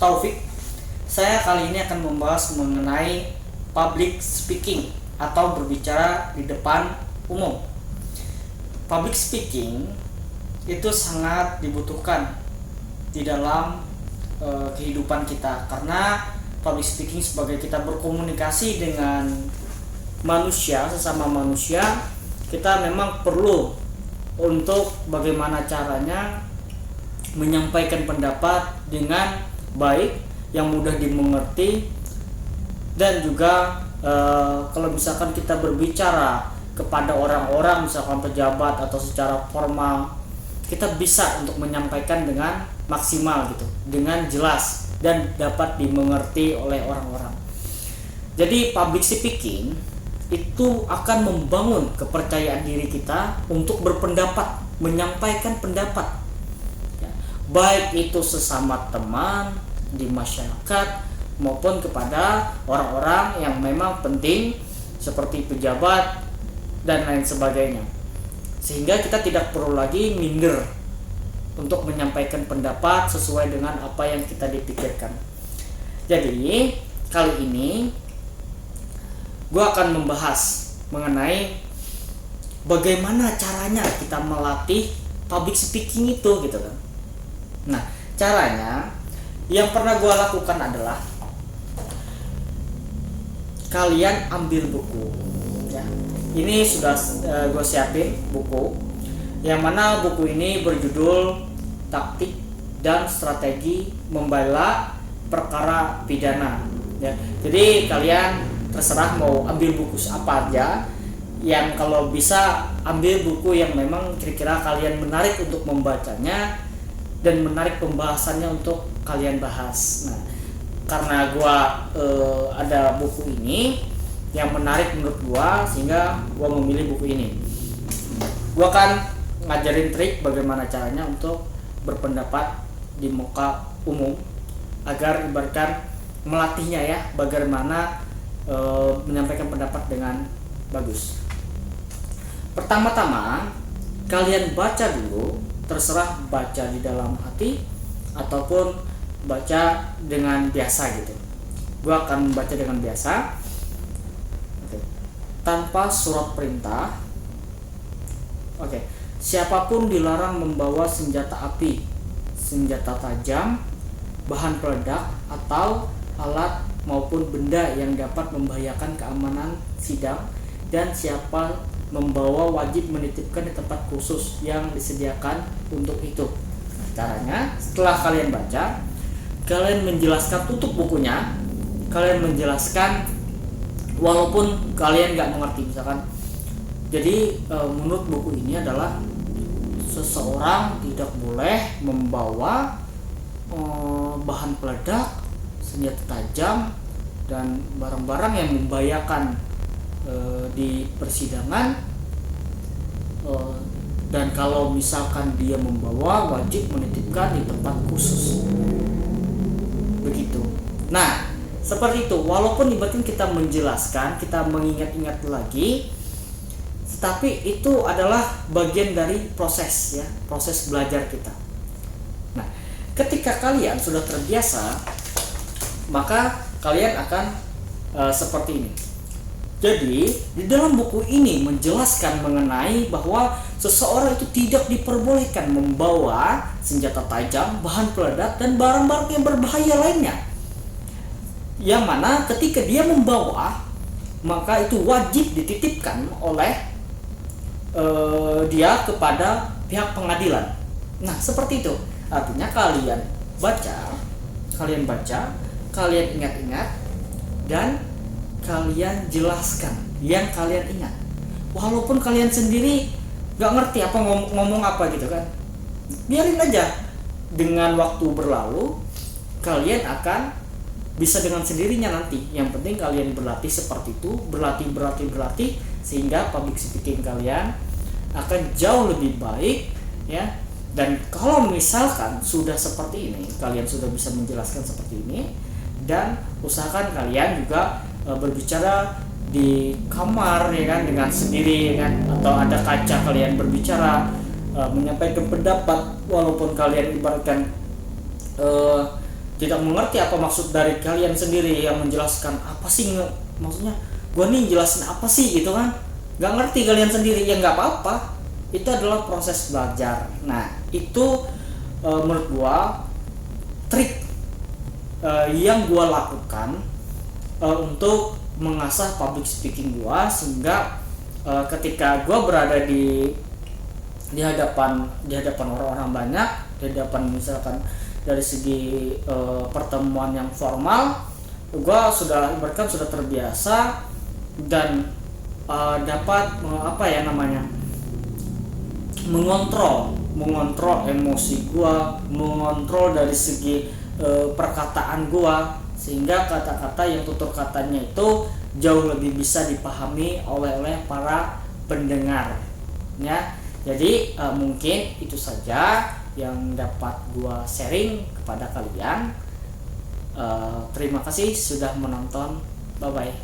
Taufik. Saya kali ini akan membahas mengenai public speaking atau berbicara di depan umum. Public speaking itu sangat dibutuhkan di dalam kehidupan kita, karena public speaking sebagai kita berkomunikasi dengan manusia, sesama manusia, kita memang perlu untuk bagaimana caranya menyampaikan pendapat dengan baik, yang mudah dimengerti, dan juga kalau misalkan kita berbicara kepada orang-orang, misalkan pejabat atau secara formal, kita bisa untuk menyampaikan dengan maksimal gitu, dengan jelas dan dapat dimengerti oleh orang-orang. Jadi public speaking itu akan membangun kepercayaan diri kita untuk berpendapat, menyampaikan pendapat, baik itu sesama teman di masyarakat maupun kepada orang-orang yang memang penting seperti pejabat dan lain sebagainya, sehingga kita tidak perlu lagi minder untuk menyampaikan pendapat sesuai dengan apa yang kita dipikirkan. Jadi kali ini gue akan membahas mengenai bagaimana caranya kita melatih public speaking itu gitu kan. Nah, caranya yang pernah gue lakukan adalah kalian ambil buku ya. Ini sudah gue siapin buku, yang mana buku ini berjudul Taktik dan Strategi Membela Perkara Pidana ya. Jadi kalian terserah mau ambil buku apa aja, yang kalau bisa ambil buku yang memang kira-kira kalian menarik untuk membacanya dan menarik pembahasannya untuk kalian bahas. Nah, karena gua ada buku ini yang menarik menurut gua, sehingga gua memilih buku ini. Gua akan ngajarin trik bagaimana caranya untuk berpendapat di muka umum, agar ibaratkan melatihnya ya, bagaimana menyampaikan pendapat dengan bagus. Pertama-tama kalian baca dulu, terserah baca di dalam hati ataupun baca dengan biasa gitu. Gua akan membaca dengan biasa, tanpa surat perintah. Siapapun dilarang membawa senjata api, senjata tajam, bahan peledak, atau alat maupun benda yang dapat membahayakan keamanan sidang, dan siapa membawa wajib menitipkan di tempat khusus yang disediakan untuk itu. Caranya, setelah kalian baca, kalian menjelaskan, tutup bukunya, kalian menjelaskan walaupun kalian nggak mengerti. Misalkan, jadi menurut buku ini adalah seseorang tidak boleh membawa bahan peledak, senjata tajam, dan barang-barang yang membahayakan di persidangan, dan kalau misalkan dia membawa, wajib menitipkan di tempat khusus. Begitu. Nah, seperti itu. Walaupun ibaratnya kita menjelaskan, kita mengingat-ingat lagi, tapi itu adalah bagian dari proses ya, proses belajar kita. Nah, ketika kalian sudah terbiasa, maka kalian akan seperti ini. Jadi di dalam buku ini menjelaskan mengenai bahwa seseorang itu tidak diperbolehkan membawa senjata tajam, bahan peledak, dan barang-barang yang berbahaya lainnya, yang mana ketika dia membawa, maka itu wajib dititipkan oleh dia kepada pihak pengadilan. Nah, seperti itu. Artinya kalian baca, kalian ingat-ingat, dan kalian jelaskan yang kalian ingat. Walaupun kalian sendiri gak ngerti apa ngomong apa gitu kan, biarin aja. Dengan waktu berlalu, kalian akan bisa dengan sendirinya nanti. Yang penting kalian berlatih seperti itu, berlatih, sehingga public speaking kalian akan jauh lebih baik ya. Dan kalau misalkan sudah seperti ini, kalian sudah bisa menjelaskan seperti ini, dan usahakan kalian juga berbicara di kamar ya kan, dengan sendiri ya kan, atau ada kaca, kalian berbicara, menyampaikan pendapat, walaupun kalian ibaratkan tidak mengerti apa maksud dari kalian sendiri yang menjelaskan apa sih maksudnya gue nih jelasin apa sih gitu kan, nggak ngerti kalian sendiri, ya nggak apa-apa, itu adalah proses belajar. Nah itu menurut gue trik yang gue lakukan untuk mengasah public speaking gue, sehingga ketika gue berada di hadapan orang-orang banyak, di hadapan misalkan dari segi pertemuan yang formal, gue sudah ibaratkan sudah terbiasa dan dapat mengontrol emosi gue, mengontrol dari segi perkataan gue, sehingga kata-kata yang tutur katanya itu jauh lebih bisa dipahami oleh para pendengar ya. Jadi mungkin itu saja yang dapat gua sharing kepada kalian. Terima kasih sudah menonton. Bye bye.